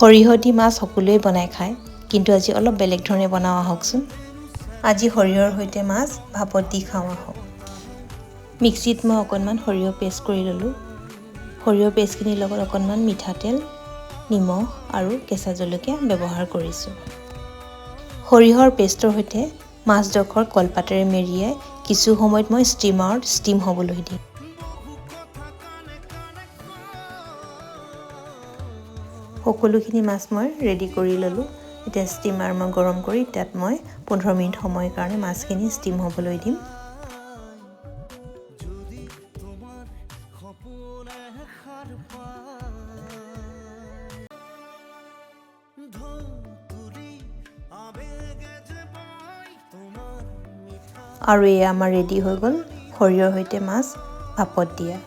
সৰিয়হ দি মাছ সকলোৱে বনাই খায়, কিন্তু আজি অলপ বেলেগ ধৰণে বনাওঁ আহকচোন। আজি সৰিয়হৰ সৈতে মাছ ভাপত দি খাওঁ আহক। মিক্সিত মই অকণমান সৰিয়হ পেষ্ট কৰি ল'লোঁ। সৰিয়হ পেষ্টখিনিৰ লগত অকণমান মিঠাতেল, নিমখ আৰু কেঁচা জলকীয়া ব্যৱহাৰ কৰিছোঁ। সৰিয়হৰ পেষ্টৰ সৈতে মাছডোখৰ কলপাতেৰে মেৰিয়াই কিছু সময়ত মই ষ্টিমাৰত ষ্টিম হ'বলৈ দিম। সকলোখিনি মাছ মই ৰেডি কৰি ল'লোঁ। এতিয়া ষ্টিমাৰ মই গৰম কৰি তাত মই 15 মিনিট সময়ৰ কাৰণে মাছখিনি ষ্টিম হ'বলৈ দিম। আৰু এয়া আমাৰ ৰেডি হৈ গ'ল সৰিয়হৰ সৈতে মাছ ভাপত দিয়া।